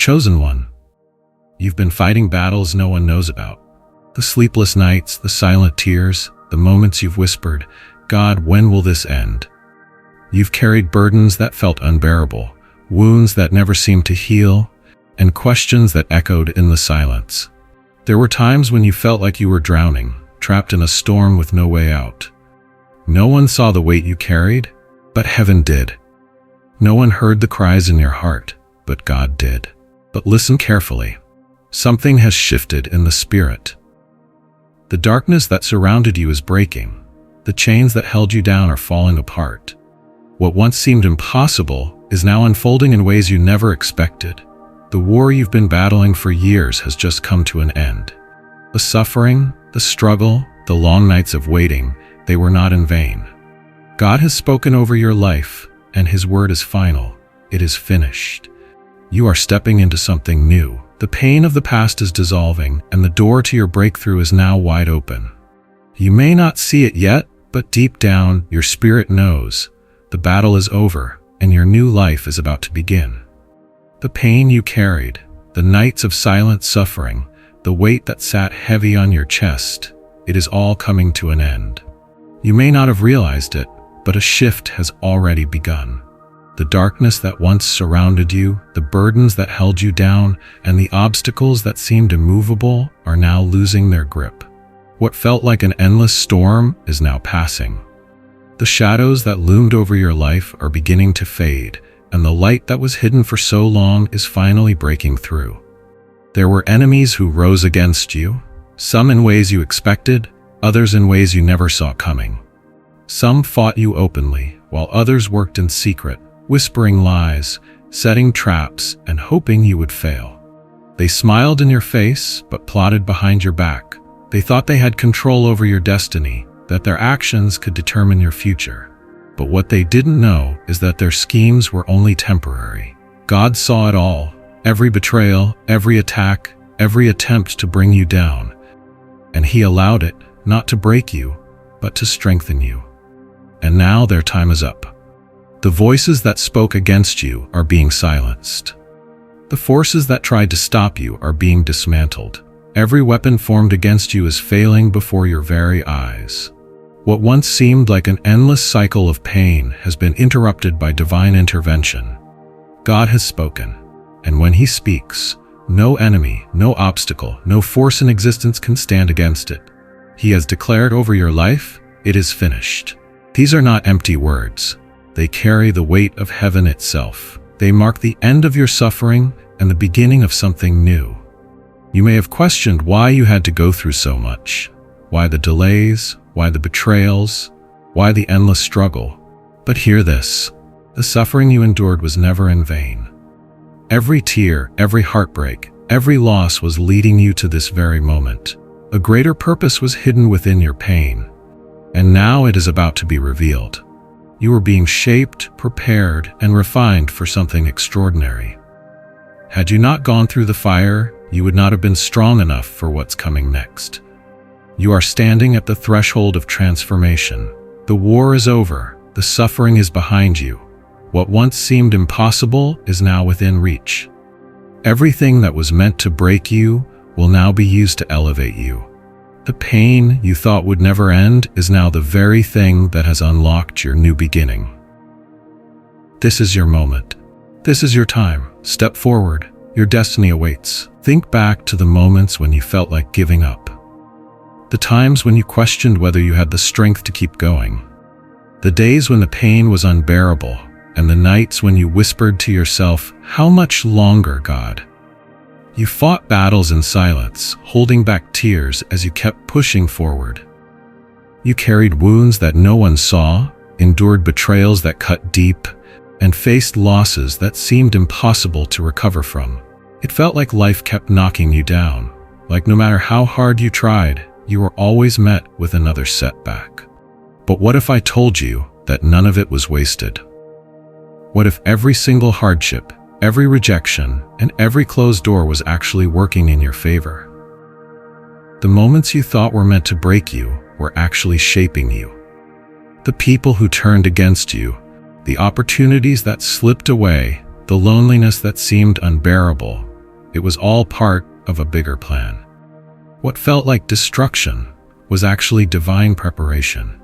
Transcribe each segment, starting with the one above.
Chosen one. You've been fighting battles no one knows about. The sleepless nights, the silent tears, the moments you've whispered, "God, when will this end?" You've carried burdens that felt unbearable, wounds that never seemed to heal, and questions that echoed in the silence. There were times when you felt like you were drowning, trapped in a storm with no way out. No one saw the weight you carried, but heaven did. No one heard the cries in your heart, but God did. But listen carefully. Something has shifted in the spirit. The darkness that surrounded you is breaking. The chains that held you down are falling apart. What once seemed impossible is now unfolding in ways you never expected. The war you've been battling for years has just come to an end. The suffering, the struggle, the long nights of waiting, they were not in vain. God has spoken over your life, and His word is final. It is finished. You are stepping into something new. The pain of the past is dissolving, and the door to your breakthrough is now wide open. You may not see it yet, but deep down, your spirit knows. The battle is over, and your new life is about to begin. The pain you carried, the nights of silent suffering, the weight that sat heavy on your chest, it is all coming to an end. You may not have realized it, but a shift has already begun. The darkness that once surrounded you, the burdens that held you down, and the obstacles that seemed immovable are now losing their grip. What felt like an endless storm is now passing. The shadows that loomed over your life are beginning to fade, and the light that was hidden for so long is finally breaking through. There were enemies who rose against you, some in ways you expected, others in ways you never saw coming. Some fought you openly, while others worked in secret, whispering lies, setting traps, and hoping you would fail. They smiled in your face, but plotted behind your back. They thought they had control over your destiny, that their actions could determine your future. But what they didn't know is that their schemes were only temporary. God saw it all, every betrayal, every attack, every attempt to bring you down. And He allowed it, not to break you, but to strengthen you. And now their time is up. The voices that spoke against you are being silenced. The forces that tried to stop you are being dismantled. Every weapon formed against you is failing before your very eyes. What once seemed like an endless cycle of pain has been interrupted by divine intervention. God has spoken, and when He speaks, no enemy, no obstacle, no force in existence can stand against it. He has declared over your life, it is finished. These are not empty words. They carry the weight of heaven itself. They mark the end of your suffering and the beginning of something new. You may have questioned why you had to go through so much, why the delays, why the betrayals, why the endless struggle. But hear this, the suffering you endured was never in vain. Every tear, every heartbreak, every loss was leading you to this very moment. A greater purpose was hidden within your pain, and now it is about to be revealed. You are being shaped, prepared, and refined for something extraordinary. Had you not gone through the fire, you would not have been strong enough for what's coming next. You are standing at the threshold of transformation. The war is over. The suffering is behind you. What once seemed impossible is now within reach. Everything that was meant to break you will now be used to elevate you. The pain you thought would never end is now the very thing that has unlocked your new beginning. This is your moment. This is your time. Step forward. Your destiny awaits. Think back to the moments when you felt like giving up. The times when you questioned whether you had the strength to keep going. The days when the pain was unbearable, and the nights when you whispered to yourself, "How much longer, God?" You fought battles in silence, holding back tears as you kept pushing forward. You carried wounds that no one saw, endured betrayals that cut deep, and faced losses that seemed impossible to recover from. It felt like life kept knocking you down, like no matter how hard you tried, you were always met with another setback. But what if I told you that none of it was wasted? What if every single hardship, every rejection, and every closed door was actually working in your favor? The moments you thought were meant to break you were actually shaping you. The people who turned against you, the opportunities that slipped away, the loneliness that seemed unbearable, It was all part of a bigger plan. What felt like destruction was actually divine preparation.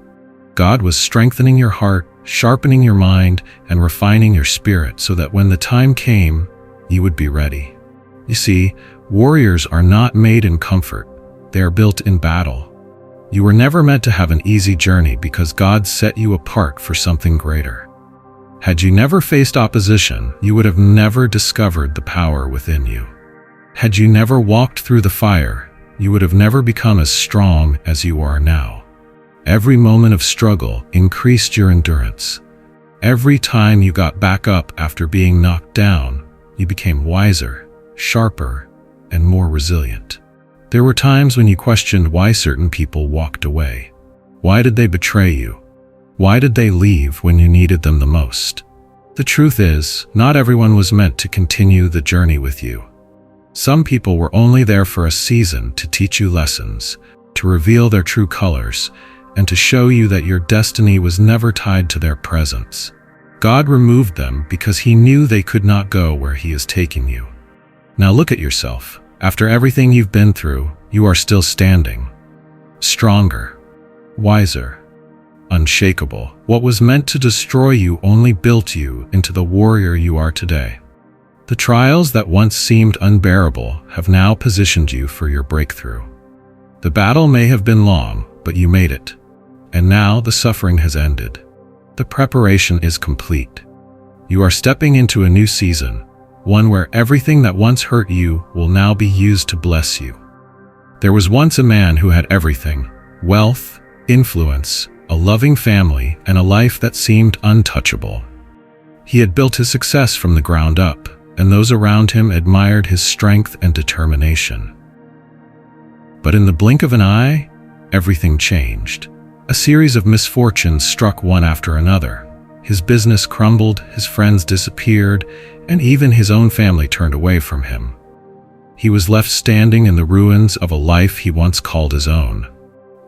God was strengthening your heart, sharpening your mind, and refining your spirit so that when the time came, you would be ready. You see, warriors are not made in comfort. They are built in battle. You were never meant to have an easy journey because God set you apart for something greater. Had you never faced opposition, you would have never discovered the power within you. Had you never walked through the fire, you would have never become as strong as you are now. Every moment of struggle increased your endurance. Every time you got back up after being knocked down, you became wiser, sharper, and more resilient. There were times when you questioned why certain people walked away. Why did they betray you? Why did they leave when you needed them the most? The truth is, not everyone was meant to continue the journey with you. Some people were only there for a season to teach you lessons, to reveal their true colors, and to show you that your destiny was never tied to their presence. God removed them because He knew they could not go where He is taking you. Now look at yourself. After everything you've been through, you are still standing. Stronger, wiser, unshakable. What was meant to destroy you only built you into the warrior you are today. The trials that once seemed unbearable have now positioned you for your breakthrough. The battle may have been long, but you made it. And now the suffering has ended. The preparation is complete. You are stepping into a new season, one where everything that once hurt you will now be used to bless you. There was once a man who had everything: wealth, influence, a loving family, and a life that seemed untouchable. He had built his success from the ground up, and those around him admired his strength and determination. But in the blink of an eye, everything changed. A series of misfortunes struck one after another. His business crumbled, his friends disappeared, and even his own family turned away from him. He was left standing in the ruins of a life he once called his own.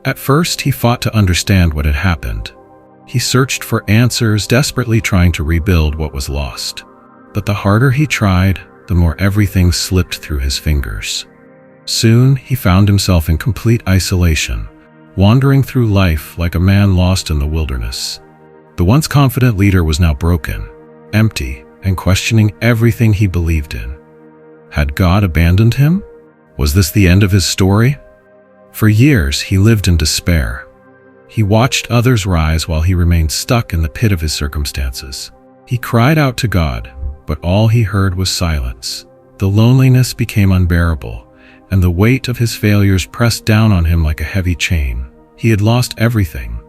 At first, he fought to understand what had happened. He searched for answers, desperately trying to rebuild what was lost. But the harder he tried, the more everything slipped through his fingers. Soon, he found himself in complete isolation, wandering through life like a man lost in the wilderness. The once confident leader was now broken, empty, and questioning everything he believed in. Had God abandoned him? Was this the end of his story? For years, he lived in despair. He watched others rise while he remained stuck in the pit of his circumstances. He cried out to God, but all he heard was silence. The loneliness became unbearable, and the weight of his failures pressed down on him like a heavy chain. He had lost everything,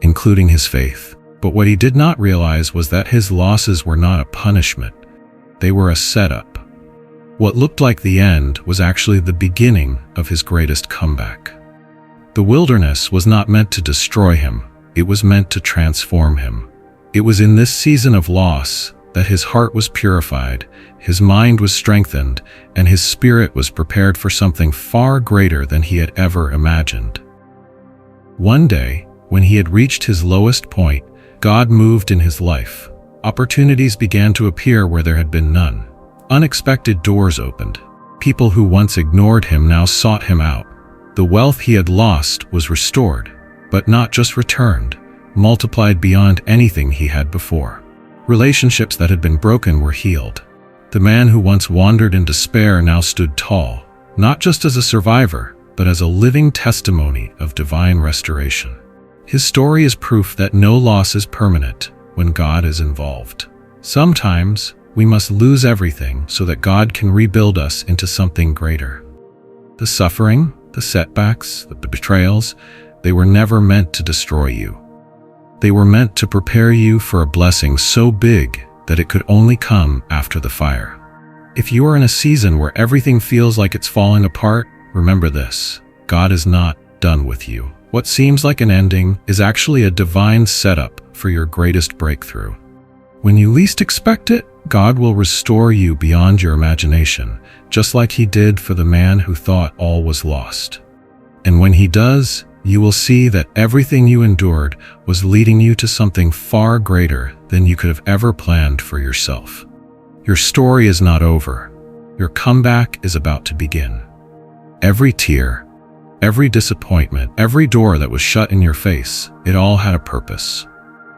including his faith. But what he did not realize was that his losses were not a punishment. They were a setup. What looked like the end was actually the beginning of his greatest comeback. The wilderness was not meant to destroy him. It was meant to transform him. It was in this season of loss that his heart was purified, his mind was strengthened, and his spirit was prepared for something far greater than he had ever imagined. One day, when he had reached his lowest point, God moved in his life. Opportunities began to appear where there had been none. Unexpected doors opened. People who once ignored him now sought him out. The wealth he had lost was restored, but not just returned, multiplied beyond anything he had before. Relationships that had been broken were healed. The man who once wandered in despair now stood tall, not just as a survivor, but as a living testimony of divine restoration. His story is proof that no loss is permanent when God is involved. Sometimes, we must lose everything so that God can rebuild us into something greater. The suffering, the setbacks, the betrayals, they were never meant to destroy you. They were meant to prepare you for a blessing so big that it could only come after the fire. If you are in a season where everything feels like it's falling apart, remember this: God is not done with you. What seems like an ending is actually a divine setup for your greatest breakthrough. When you least expect it, God will restore you beyond your imagination, just like He did for the man who thought all was lost. And when He does, you will see that everything you endured was leading you to something far greater than you could have ever planned for yourself. Your story is not over. Your comeback is about to begin. Every tear, every disappointment, every door that was shut in your face, it all had a purpose.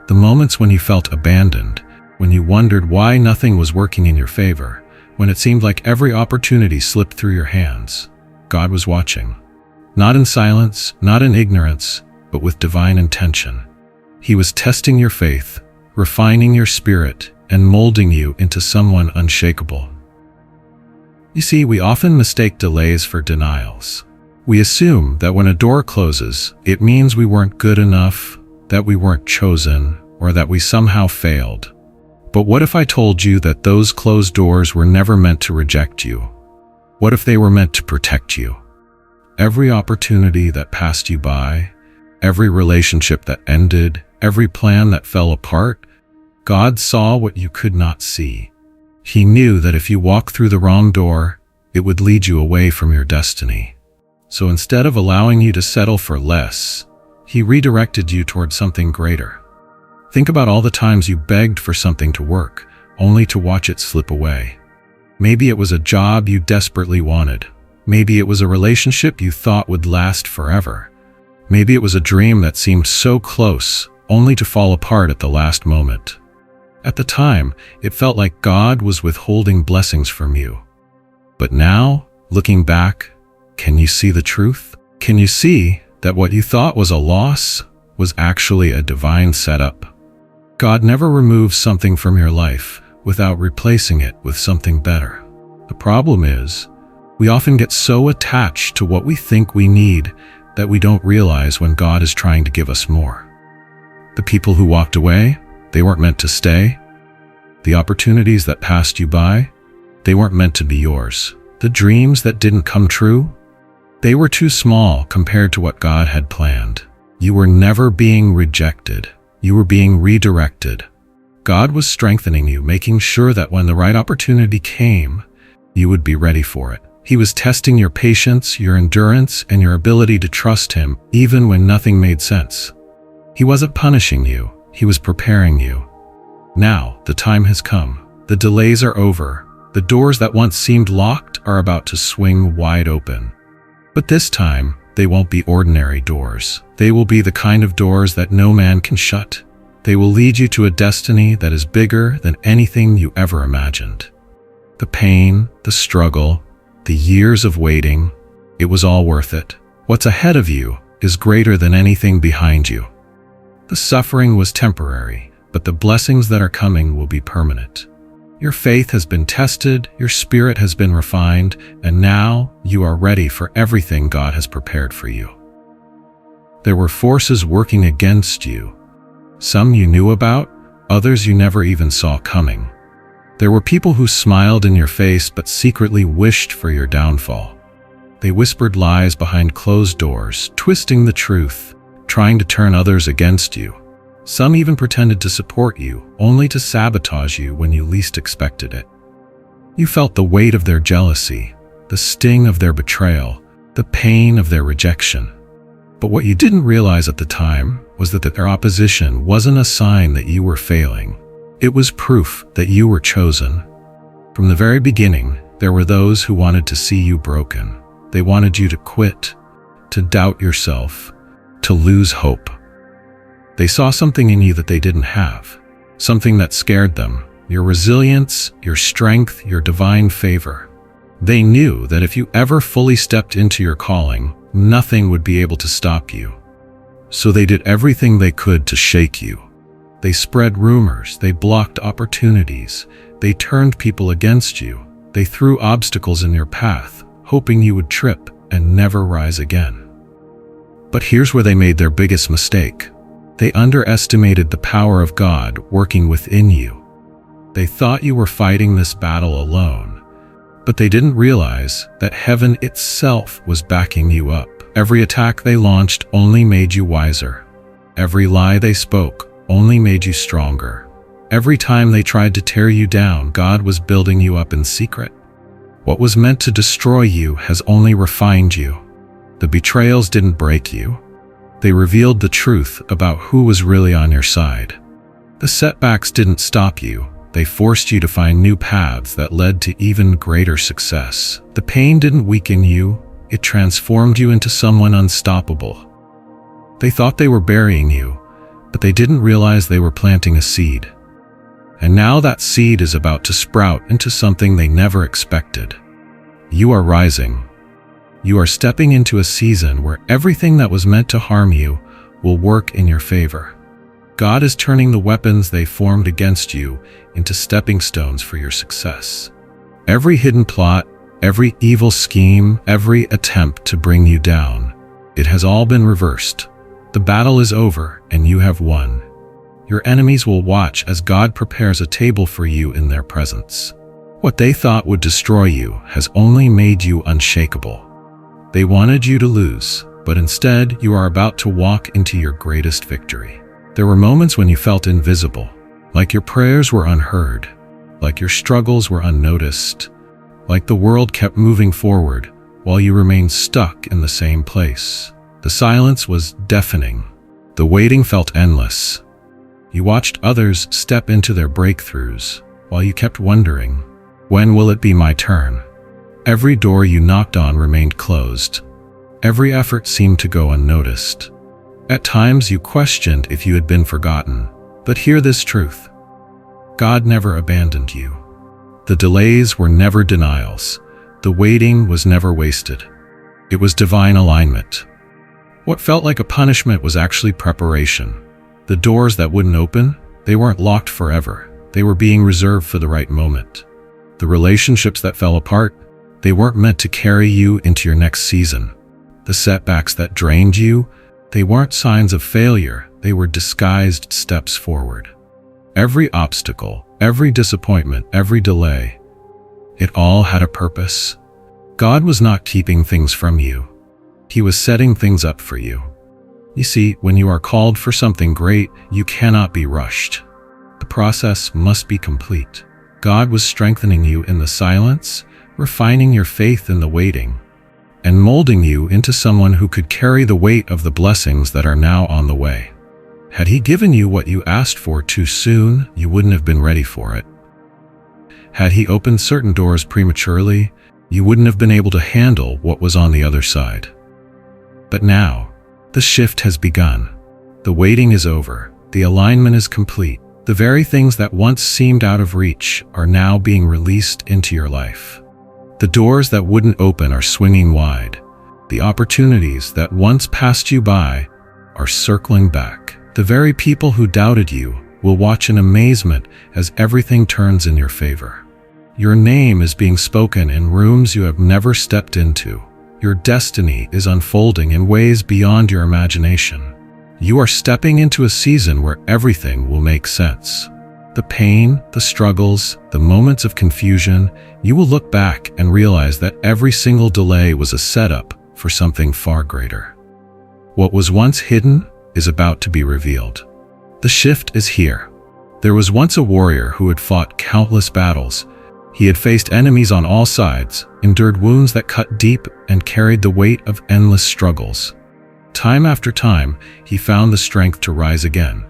The moments when you felt abandoned, when you wondered why nothing was working in your favor, when it seemed like every opportunity slipped through your hands, God was watching. Not in silence, not in ignorance, but with divine intention. He was testing your faith, refining your spirit, and molding you into someone unshakable. You see, we often mistake delays for denials. We assume that when a door closes, it means we weren't good enough, that we weren't chosen, or that we somehow failed. But what if I told you that those closed doors were never meant to reject you? What if they were meant to protect you? Every opportunity that passed you by, every relationship that ended, every plan that fell apart, God saw what you could not see. He knew that if you walked through the wrong door, it would lead you away from your destiny. So instead of allowing you to settle for less, He redirected you toward something greater. Think about all the times you begged for something to work, only to watch it slip away. Maybe it was a job you desperately wanted. Maybe it was a relationship you thought would last forever. Maybe it was a dream that seemed so close, only to fall apart at the last moment. At the time, it felt like God was withholding blessings from you. But now, looking back, can you see the truth? Can you see that what you thought was a loss was actually a divine setup? God never removes something from your life without replacing it with something better. The problem is, we often get so attached to what we think we need that we don't realize when God is trying to give us more. The people who walked away, they weren't meant to stay. The opportunities that passed you by, they weren't meant to be yours. The dreams that didn't come true, they were too small compared to what God had planned. You were never being rejected. You were being redirected. God was strengthening you, making sure that when the right opportunity came, you would be ready for it. He was testing your patience, your endurance, and your ability to trust Him, even when nothing made sense. He wasn't punishing you. He was preparing you. Now, the time has come. The delays are over. The doors that once seemed locked are about to swing wide open. But this time, they won't be ordinary doors. They will be the kind of doors that no man can shut. They will lead you to a destiny that is bigger than anything you ever imagined. The pain, the struggle, the years of waiting, it was all worth it. What's ahead of you is greater than anything behind you. The suffering was temporary, but the blessings that are coming will be permanent. Your faith has been tested, your spirit has been refined, and now you are ready for everything God has prepared for you. There were forces working against you. Some you knew about, others you never even saw coming. There were people who smiled in your face but secretly wished for your downfall. They whispered lies behind closed doors, twisting the truth, trying to turn others against you. Some even pretended to support you, only to sabotage you when you least expected it. You felt the weight of their jealousy, the sting of their betrayal, the pain of their rejection. But what you didn't realize at the time was that their opposition wasn't a sign that you were failing. It was proof that you were chosen. From the very beginning, there were those who wanted to see you broken. They wanted you to quit, to doubt yourself, to lose hope. They saw something in you that they didn't have, something that scared them, your resilience, your strength, your divine favor. They knew that if you ever fully stepped into your calling, nothing would be able to stop you. So they did everything they could to shake you. They spread rumors, they blocked opportunities, they turned people against you, they threw obstacles in your path, hoping you would trip and never rise again. But here's where they made their biggest mistake. They underestimated the power of God working within you. They thought you were fighting this battle alone, but they didn't realize that heaven itself was backing you up. Every attack they launched only made you wiser. Every lie they spoke only made you stronger. Every time they tried to tear you down, God was building you up in secret. What was meant to destroy you has only refined you. The betrayals didn't break you. They revealed the truth about who was really on your side. The setbacks didn't stop you. They forced you to find new paths that led to even greater success. The pain didn't weaken you, it transformed you into someone unstoppable. They thought they were burying you, but they didn't realize they were planting a seed. And now that seed is about to sprout into something they never expected. You are rising. You are stepping into a season where everything that was meant to harm you will work in your favor. God is turning the weapons they formed against you into stepping stones for your success. Every hidden plot, every evil scheme, every attempt to bring you down, it has all been reversed. The battle is over and you have won. Your enemies will watch as God prepares a table for you in their presence. What they thought would destroy you has only made you unshakable. They wanted you to lose, but instead you are about to walk into your greatest victory. There were moments when you felt invisible, like your prayers were unheard, like your struggles were unnoticed, like the world kept moving forward while you remained stuck in the same place. The silence was deafening. The waiting felt endless. You watched others step into their breakthroughs while you kept wondering, when will it be my turn? Every door you knocked on remained closed. Every effort seemed to go unnoticed. At times you questioned if you had been forgotten, but hear this truth. God never abandoned you. The delays were never denials. The waiting was never wasted. It was divine alignment. What felt like a punishment was actually preparation. The doors that wouldn't open, they weren't locked forever. They were being reserved for the right moment. The relationships that fell apart, they weren't meant to carry you into your next season. The setbacks that drained you, they weren't signs of failure, they were disguised steps forward. Every obstacle, every disappointment, every delay, it all had a purpose. God was not keeping things from you. He was setting things up for you. You see, when you are called for something great, you cannot be rushed. The process must be complete. God was strengthening you in the silence, refining your faith in the waiting, and molding you into someone who could carry the weight of the blessings that are now on the way. Had He given you what you asked for too soon, you wouldn't have been ready for it. Had He opened certain doors prematurely, you wouldn't have been able to handle what was on the other side. But now, the shift has begun. The waiting is over. The alignment is complete. The very things that once seemed out of reach are now being released into your life. The doors that wouldn't open are swinging wide. The opportunities that once passed you by are circling back. The very people who doubted you will watch in amazement as everything turns in your favor. Your name is being spoken in rooms you have never stepped into. Your destiny is unfolding in ways beyond your imagination. You are stepping into a season where everything will make sense. The pain, the struggles, the moments of confusion, you will look back and realize that every single delay was a setup for something far greater. What was once hidden is about to be revealed. The shift is here. There was once a warrior who had fought countless battles. He had faced enemies on all sides, endured wounds that cut deep, and carried the weight of endless struggles. Time after time, he found the strength to rise again.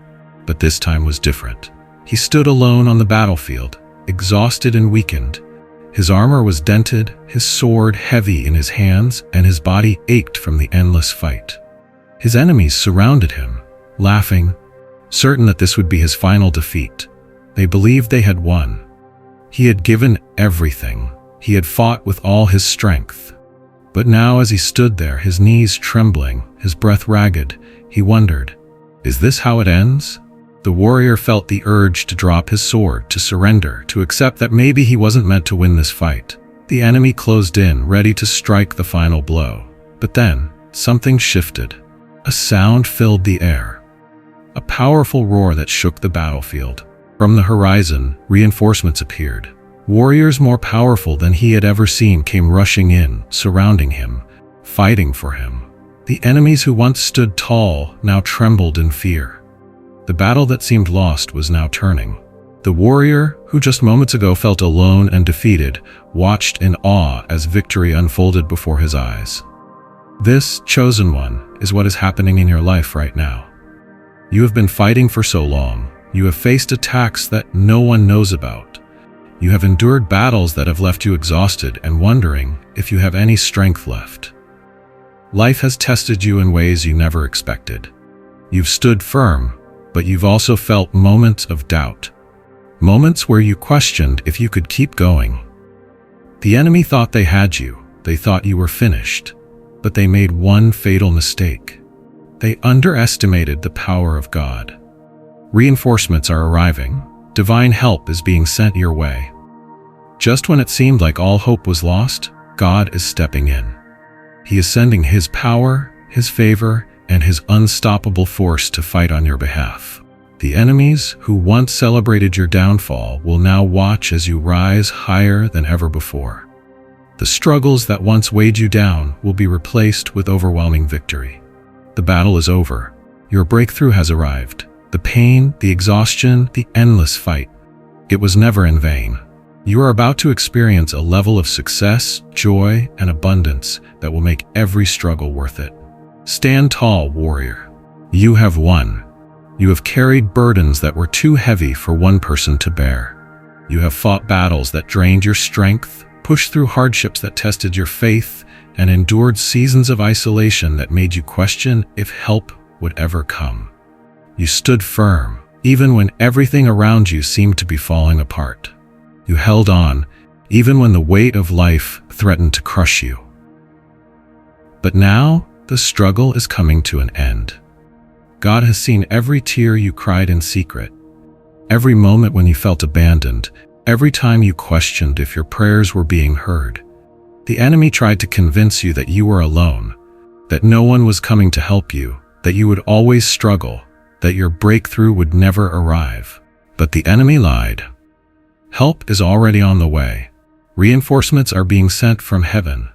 But this time was different. He stood alone on the battlefield, exhausted and weakened. His armor was dented, his sword heavy in his hands, and his body ached from the endless fight. His enemies surrounded him, laughing, certain that this would be his final defeat. They believed they had won. He had given everything. He had fought with all his strength. But now as he stood there, his knees trembling, his breath ragged, he wondered, is this how it ends? The warrior felt the urge to drop his sword, to surrender, to accept that maybe he wasn't meant to win this fight. The enemy closed in, ready to strike the final blow. But then, something shifted. A sound filled the air. A powerful roar that shook the battlefield. From the horizon, reinforcements appeared. Warriors more powerful than he had ever seen came rushing in, surrounding him, fighting for him. The enemies who once stood tall now trembled in fear. The battle that seemed lost was now turning. The warrior, who just moments ago felt alone and defeated, watched in awe as victory unfolded before his eyes. This, chosen one, is what is happening in your life right now. You have been fighting for so long. You have faced attacks that no one knows about. You have endured battles that have left you exhausted and wondering if you have any strength left. Life has tested you in ways you never expected. You've stood firm, but you've also felt moments of doubt. Moments where you questioned if you could keep going. The enemy thought they had you. They thought you were finished. But they made one fatal mistake. They underestimated the power of God. Reinforcements are arriving. Divine help is being sent your way. Just when it seemed like all hope was lost, God is stepping in. He is sending His power, His favor, and His unstoppable force to fight on your behalf. The enemies who once celebrated your downfall will now watch as you rise higher than ever before. The struggles that once weighed you down will be replaced with overwhelming victory. The battle is over. Your breakthrough has arrived. The pain, the exhaustion, the endless fight. It was never in vain. You are about to experience a level of success, joy, and abundance that will make every struggle worth it. Stand tall, warrior. You have won. You have carried burdens that were too heavy for one person to bear. You have fought battles that drained your strength, pushed through hardships that tested your faith, and endured seasons of isolation that made you question if help would ever come. You stood firm, even when everything around you seemed to be falling apart. You held on, even when the weight of life threatened to crush you. But now, the struggle is coming to an end. God has seen every tear you cried in secret, every moment when you felt abandoned, every time you questioned if your prayers were being heard. The enemy tried to convince you that you were alone, that no one was coming to help you, that you would always struggle, that your breakthrough would never arrive. But the enemy lied. Help is already on the way. Reinforcements are being sent from heaven.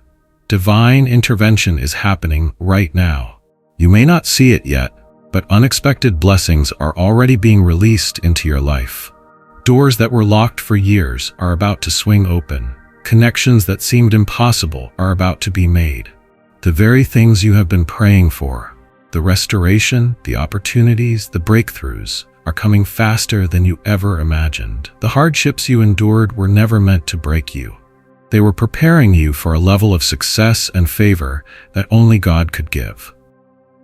Divine intervention is happening right now. You may not see it yet, but unexpected blessings are already being released into your life. Doors that were locked for years are about to swing open. Connections that seemed impossible are about to be made. The very things you have been praying for, the restoration, the opportunities, the breakthroughs, are coming faster than you ever imagined. The hardships you endured were never meant to break you. They were preparing you for a level of success and favor that only God could give.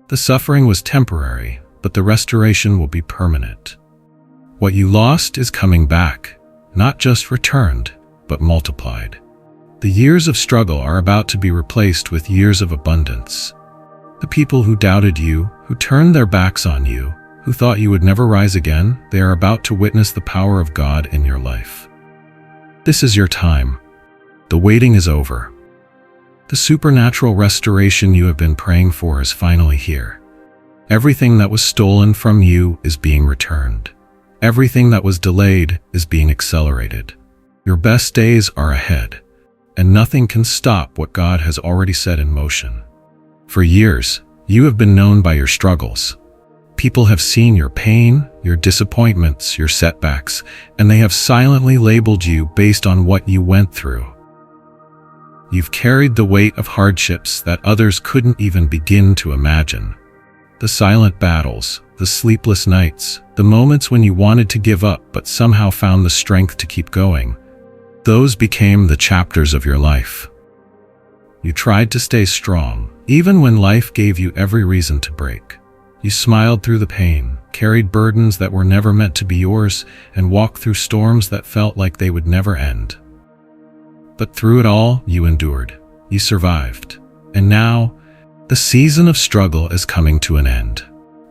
The suffering was temporary, but the restoration will be permanent. What you lost is coming back, not just returned, but multiplied. The years of struggle are about to be replaced with years of abundance. The people who doubted you, who turned their backs on you, who thought you would never rise again, they are about to witness the power of God in your life. This is your time. The waiting is over. The supernatural restoration you have been praying for is finally here. Everything that was stolen from you is being returned. Everything that was delayed is being accelerated. Your best days are ahead, and nothing can stop what God has already set in motion. For years, you have been known by your struggles. People have seen your pain, your disappointments, your setbacks, and they have silently labeled you based on what you went through. You've carried the weight of hardships that others couldn't even begin to imagine. The silent battles, the sleepless nights, the moments when you wanted to give up but somehow found the strength to keep going. Those became the chapters of your life. You tried to stay strong, even when life gave you every reason to break. You smiled through the pain, carried burdens that were never meant to be yours, and walked through storms that felt like they would never end. But through it all, you endured. You survived. And now, the season of struggle is coming to an end.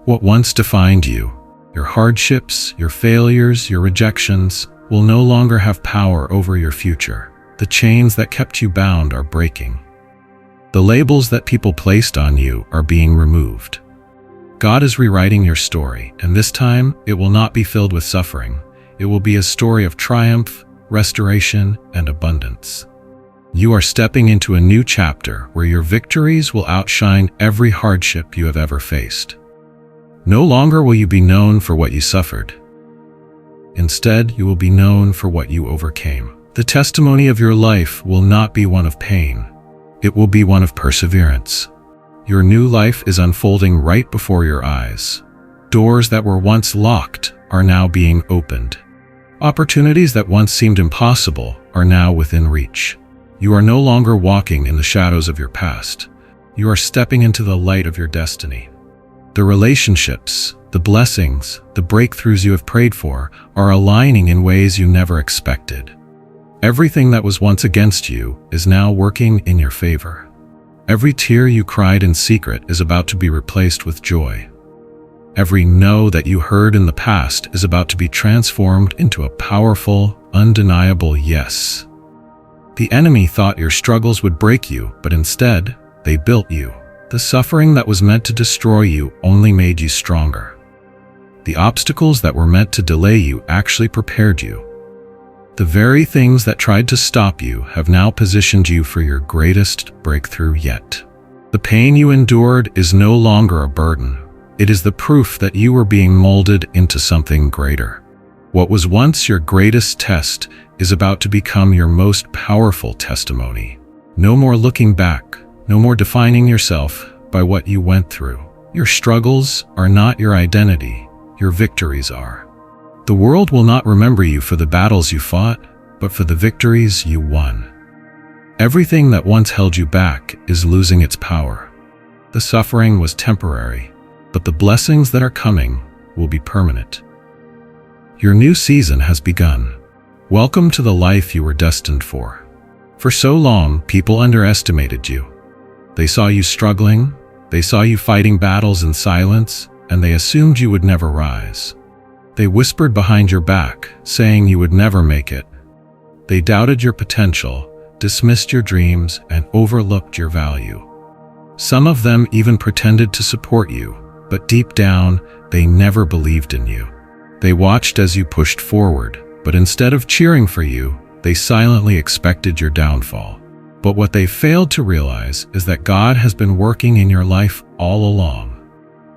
What once defined you, your hardships, your failures, your rejections, will no longer have power over your future. The chains that kept you bound are breaking. The labels that people placed on you are being removed. God is rewriting your story, and this time it will not be filled with suffering. It will be a story of triumph, restoration, and abundance. You are stepping into a new chapter where your victories will outshine every hardship you have ever faced. No longer will you be known for what you suffered. Instead, you will be known for what you overcame. The testimony of your life will not be one of pain. It will be one of perseverance. Your new life is unfolding right before your eyes. Doors that were once locked are now being opened. Opportunities that once seemed impossible are now within reach. You are no longer walking in the shadows of your past. You are stepping into the light of your destiny. The relationships, the blessings, the breakthroughs you have prayed for are aligning in ways you never expected. Everything that was once against you is now working in your favor. Every tear you cried in secret is about to be replaced with joy. Every no that you heard in the past is about to be transformed into a powerful, undeniable yes. The enemy thought your struggles would break you, but instead, they built you. The suffering that was meant to destroy you only made you stronger. The obstacles that were meant to delay you actually prepared you. The very things that tried to stop you have now positioned you for your greatest breakthrough yet. The pain you endured is no longer a burden. It is the proof that you are being molded into something greater. What was once your greatest test is about to become your most powerful testimony. No more looking back, no more defining yourself by what you went through. Your struggles are not your identity, your victories are. The world will not remember you for the battles you fought, but for the victories you won. Everything that once held you back is losing its power. The suffering was temporary, but the blessings that are coming will be permanent. Your new season has begun. Welcome to the life you were destined for. For so long, people underestimated you. They saw you struggling, they saw you fighting battles in silence, and they assumed you would never rise. They whispered behind your back, saying you would never make it. They doubted your potential, dismissed your dreams, and overlooked your value. Some of them even pretended to support you, but deep down, they never believed in you. They watched as you pushed forward, but instead of cheering for you, they silently expected your downfall. But what they failed to realize is that God has been working in your life all along.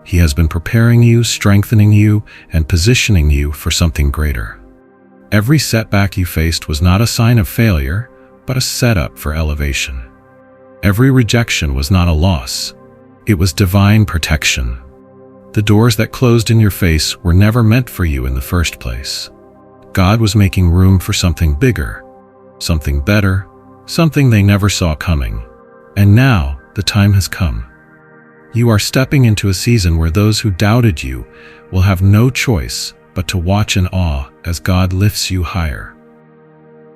He has been preparing you, strengthening you, and positioning you for something greater. Every setback you faced was not a sign of failure, but a setup for elevation. Every rejection was not a loss. It was divine protection. The doors that closed in your face were never meant for you in the first place. God was making room for something bigger, something better, something they never saw coming. And now, the time has come. You are stepping into a season where those who doubted you will have no choice but to watch in awe as God lifts you higher.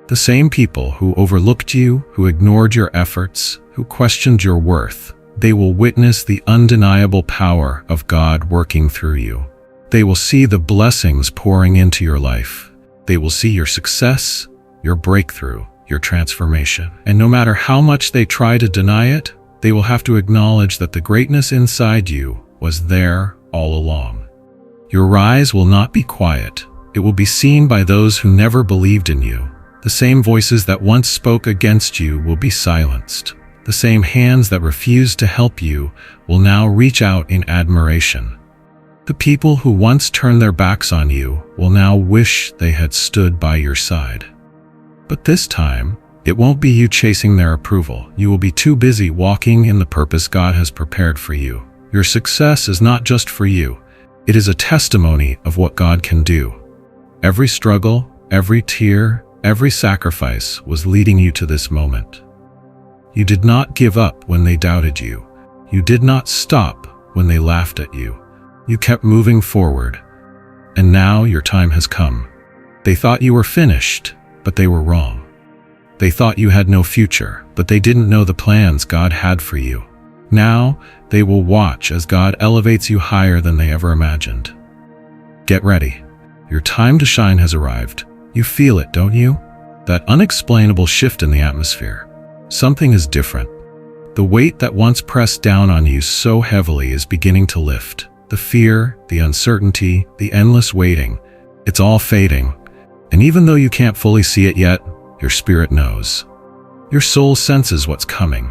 The same people who overlooked you, who ignored your efforts, who questioned your worth, they will witness the undeniable power of God working through you. They will see the blessings pouring into your life. They will see your success, your breakthrough, your transformation. And no matter how much they try to deny it, they will have to acknowledge that the greatness inside you was there all along. Your rise will not be quiet. It will be seen by those who never believed in you. The same voices that once spoke against you will be silenced. The same hands that refused to help you will now reach out in admiration. The people who once turned their backs on you will now wish they had stood by your side. But this time, it won't be you chasing their approval. You will be too busy walking in the purpose God has prepared for you. Your success is not just for you. It is a testimony of what God can do. Every struggle, every tear, every sacrifice was leading you to this moment. You did not give up when they doubted you. You did not stop when they laughed at you. You kept moving forward. And now your time has come. They thought you were finished, but they were wrong. They thought you had no future, but they didn't know the plans God had for you. Now, they will watch as God elevates you higher than they ever imagined. Get ready. Your time to shine has arrived. You feel it, don't you? That unexplainable shift in the atmosphere. Something is different. The weight that once pressed down on you so heavily is beginning to lift. The fear, the uncertainty, the endless waiting, it's all fading. And even though you can't fully see it yet, your spirit knows. Your soul senses what's coming.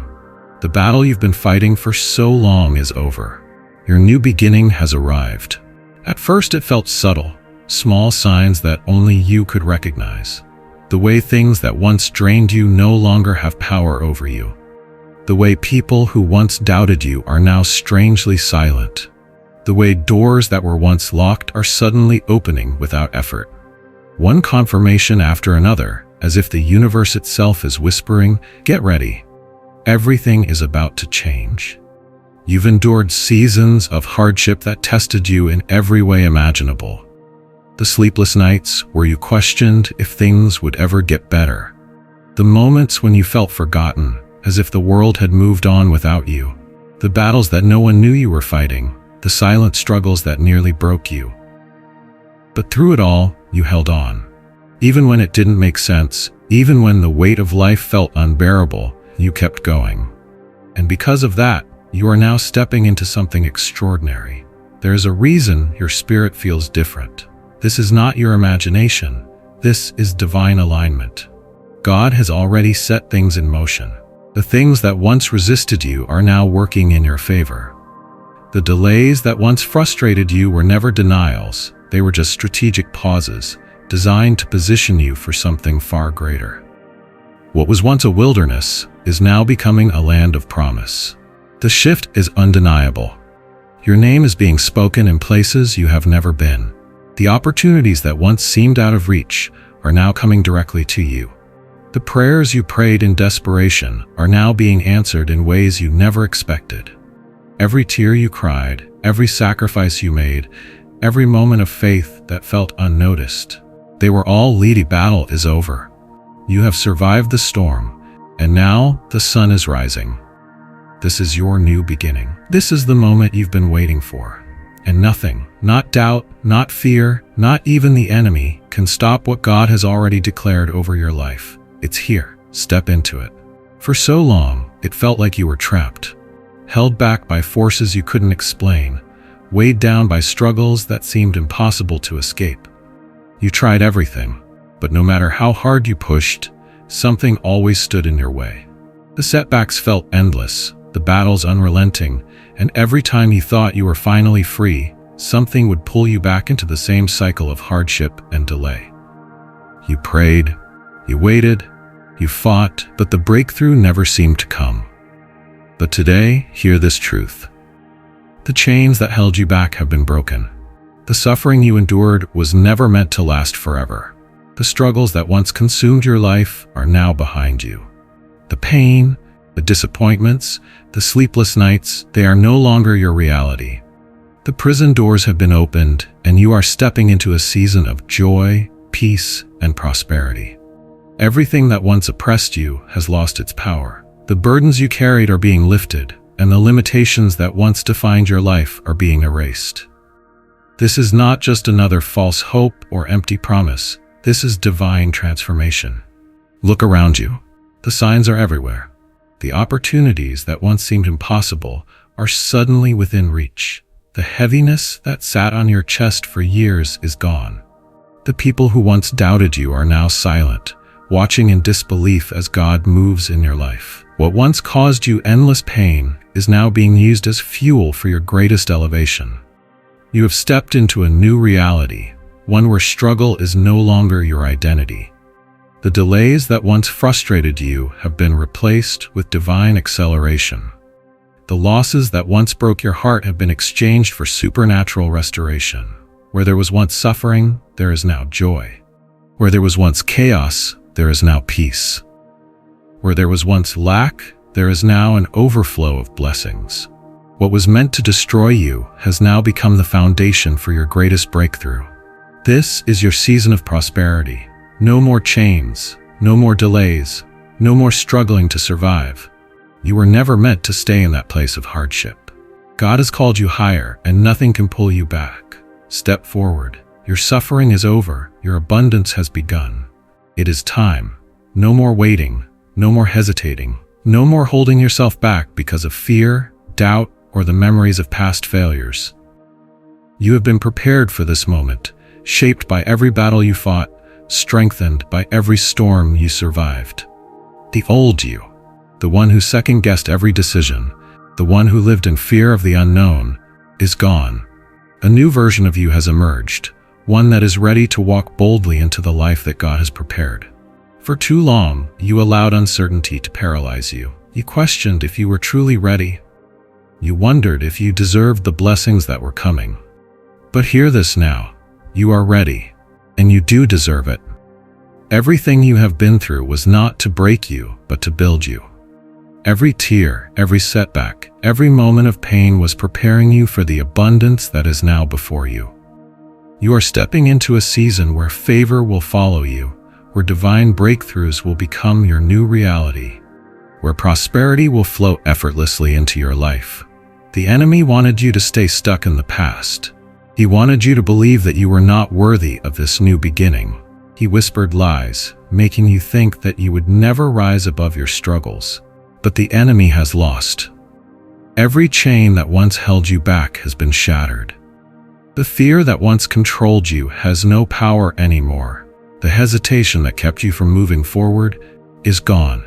The battle you've been fighting for so long is over. Your new beginning has arrived. At first it felt subtle, small signs that only you could recognize. The way things that once drained you no longer have power over you. The way people who once doubted you are now strangely silent. The way doors that were once locked are suddenly opening without effort. One confirmation after another, as if the universe itself is whispering, "Get ready. Everything is about to change." You've endured seasons of hardship that tested you in every way imaginable. The sleepless nights where you questioned if things would ever get better. The moments when you felt forgotten, as if the world had moved on without you. The battles that no one knew you were fighting, the silent struggles that nearly broke you. But through it all, you held on. Even when it didn't make sense, even when the weight of life felt unbearable, you kept going. And because of that, you are now stepping into something extraordinary. There is a reason your spirit feels different. This is not your imagination. This is divine alignment. God has already set things in motion. The things that once resisted you are now working in your favor. The delays that once frustrated you were never denials. They were just strategic pauses, designed to position you for something far greater. What was once a wilderness is now becoming a land of promise. The shift is undeniable. Your name is being spoken in places you have never been. The opportunities that once seemed out of reach are now coming directly to you. The prayers you prayed in desperation are now being answered in ways you never expected. Every tear you cried, every sacrifice you made, every moment of faith that felt unnoticed, they were all leading. Battle is over. You have survived the storm, and now the sun is rising. This is your new beginning. This is the moment you've been waiting for. And nothing, not doubt, not fear, not even the enemy, can stop what God has already declared over your life. It's here. Step into it. For so long, it felt like you were trapped, held back by forces you couldn't explain, weighed down by struggles that seemed impossible to escape. You tried everything, but no matter how hard you pushed, something always stood in your way. The setbacks felt endless, the battles unrelenting, and every time you thought you were finally free, something would pull you back into the same cycle of hardship and delay. You prayed, you waited, you fought, but the breakthrough never seemed to come. But today, hear this truth. The chains that held you back have been broken. The suffering you endured was never meant to last forever. The struggles that once consumed your life are now behind you. The pain, the disappointments, the sleepless nights, they are no longer your reality. The prison doors have been opened, and you are stepping into a season of joy, peace, and prosperity. Everything that once oppressed you has lost its power. The burdens you carried are being lifted, and the limitations that once defined your life are being erased. This is not just another false hope or empty promise. This is divine transformation. Look around you. The signs are everywhere. The opportunities that once seemed impossible are suddenly within reach. The heaviness that sat on your chest for years is gone. The people who once doubted you are now silent, watching in disbelief as God moves in your life. What once caused you endless pain is now being used as fuel for your greatest elevation. You have stepped into a new reality, one where struggle is no longer your identity. The delays that once frustrated you have been replaced with divine acceleration. The losses that once broke your heart have been exchanged for supernatural restoration. Where there was once suffering, there is now joy. Where there was once chaos, there is now peace. Where there was once lack, there is now an overflow of blessings. What was meant to destroy you has now become the foundation for your greatest breakthrough. This is your season of prosperity. No more chains, no more delays, no more struggling to survive. You were never meant to stay in that place of hardship. God has called you higher, and nothing can pull you back. Step forward. Your suffering is over. Your abundance has begun. It is time. No more waiting. No more hesitating. No more holding yourself back because of fear, doubt, or the memories of past failures. You have been prepared for this moment, shaped by every battle you fought, strengthened by every storm you survived. The old you, the one who second-guessed every decision, the one who lived in fear of the unknown, is gone. A new version of you has emerged, one that is ready to walk boldly into the life that God has prepared. For too long, you allowed uncertainty to paralyze you. You questioned if you were truly ready. You wondered if you deserved the blessings that were coming. But hear this now. You are ready, and you do deserve it. Everything you have been through was not to break you, but to build you. Every tear, every setback, every moment of pain was preparing you for the abundance that is now before you. You are stepping into a season where favor will follow you, where divine breakthroughs will become your new reality, where prosperity will flow effortlessly into your life. The enemy wanted you to stay stuck in the past. He wanted you to believe that you were not worthy of this new beginning. He whispered lies, making you think that you would never rise above your struggles. But the enemy has lost. Every chain that once held you back has been shattered. The fear that once controlled you has no power anymore. The hesitation that kept you from moving forward is gone.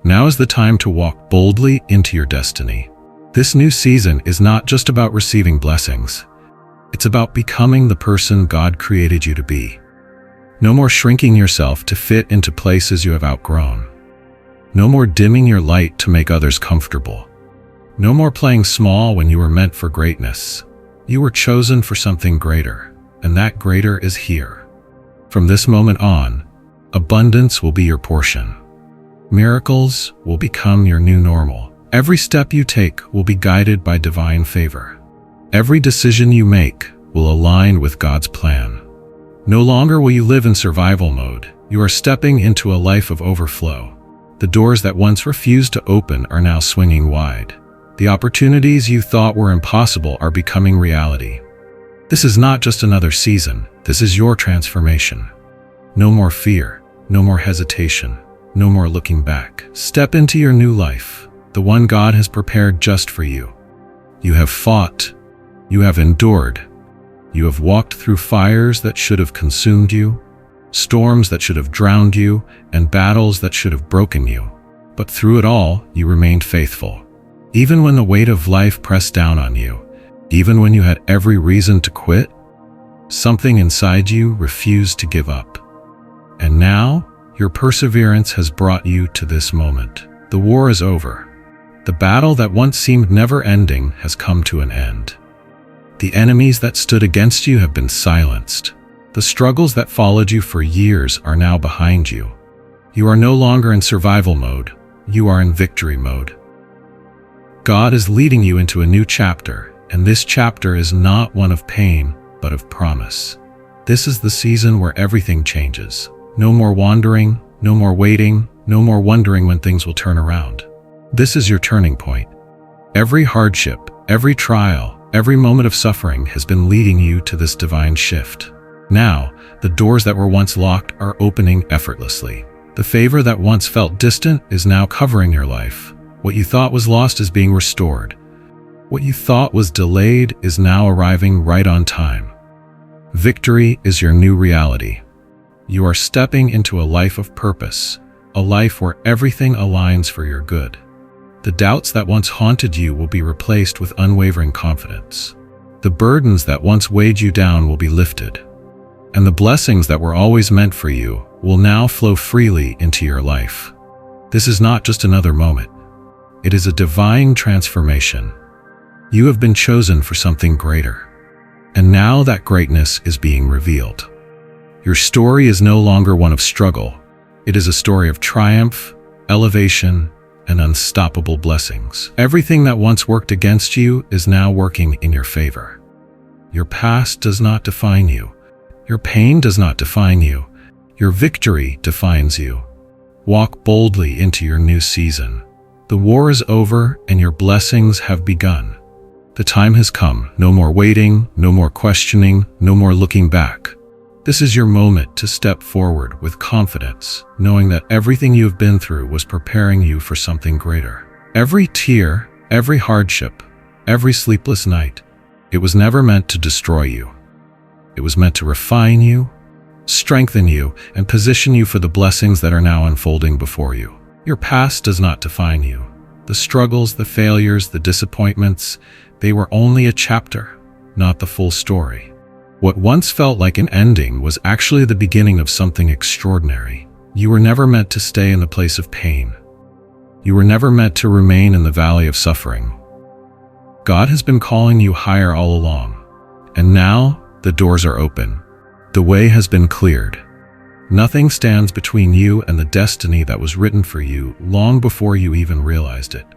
Now is the time to walk boldly into your destiny. This new season is not just about receiving blessings. It's about becoming the person God created you to be. No more shrinking yourself to fit into places you have outgrown. No more dimming your light to make others comfortable. No more playing small when you were meant for greatness. You were chosen for something greater, and that greater is here. From this moment on, abundance will be your portion. Miracles will become your new normal. Every step you take will be guided by divine favor. Every decision you make will align with God's plan. No longer will you live in survival mode. You are stepping into a life of overflow. The doors that once refused to open are now swinging wide. The opportunities you thought were impossible are becoming reality. This is not just another season. This is your transformation. No more fear, no more hesitation, no more looking back. Step into your new life, the one God has prepared just for you. You have fought. You have endured. You have walked through fires that should have consumed you, storms that should have drowned you, and battles that should have broken you. But through it all, you remained faithful. Even when the weight of life pressed down on you, even when you had every reason to quit, something inside you refused to give up. And now, your perseverance has brought you to this moment. The war is over. The battle that once seemed never-ending has come to an end. The enemies that stood against you have been silenced. The struggles that followed you for years are now behind you. You are no longer in survival mode. You are in victory mode. God is leading you into a new chapter, and this chapter is not one of pain, but of promise. This is the season where everything changes. No more wandering, no more waiting, no more wondering when things will turn around. This is your turning point. Every hardship, every trial, every moment of suffering has been leading you to this divine shift. Now, the doors that were once locked are opening effortlessly. The favor that once felt distant is now covering your life. What you thought was lost is being restored. What you thought was delayed is now arriving right on time. Victory is your new reality. You are stepping into a life of purpose, a life where everything aligns for your good. The doubts that once haunted you will be replaced with unwavering confidence. The burdens that once weighed you down will be lifted. And the blessings that were always meant for you will now flow freely into your life. This is not just another moment. It is a divine transformation. You have been chosen for something greater. And now that greatness is being revealed. Your story is no longer one of struggle. It is a story of triumph, elevation, and unstoppable blessings. Everything that once worked against you is now working in your favor. Your past does not define you. Your pain does not define you. Your victory defines you. Walk boldly into your new season. The war is over and your blessings have begun. The time has come. No more waiting, no more questioning, no more looking back. This is your moment to step forward with confidence, knowing that everything you have been through was preparing you for something greater. Every tear, every hardship, every sleepless night, it was never meant to destroy you. It was meant to refine you, strengthen you, and position you for the blessings that are now unfolding before you. Your past does not define you. The struggles, the failures, the disappointments, they were only a chapter, not the full story. What once felt like an ending was actually the beginning of something extraordinary. You were never meant to stay in the place of pain. You were never meant to remain in the valley of suffering. God has been calling you higher all along. And now, the doors are open. The way has been cleared. Nothing stands between you and the destiny that was written for you long before you even realized it.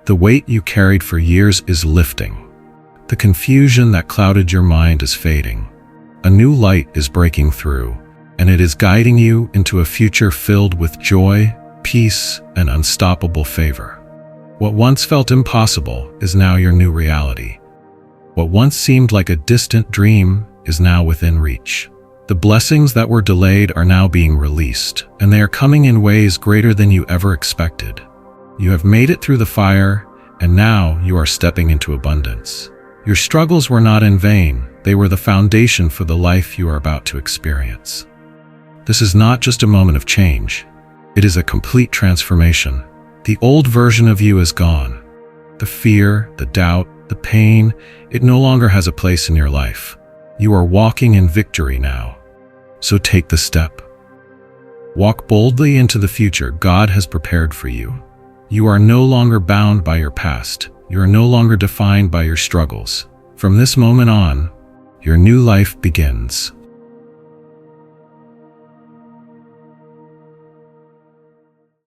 The weight you carried for years is lifting. The confusion that clouded your mind is fading. A new light is breaking through, and it is guiding you into a future filled with joy, peace, and unstoppable favor. What once felt impossible is now your new reality. What once seemed like a distant dream is now within reach. The blessings that were delayed are now being released, and they are coming in ways greater than you ever expected. You have made it through the fire, and now you are stepping into abundance. Your struggles were not in vain. They were the foundation for the life you are about to experience. This is not just a moment of change. It is a complete transformation. The old version of you is gone. The fear, the doubt, the pain, it no longer has a place in your life. You are walking in victory now. So take the step. Walk boldly into the future God has prepared for you. You are no longer bound by your past. You are no longer defined by your struggles. From this moment on, your new life begins.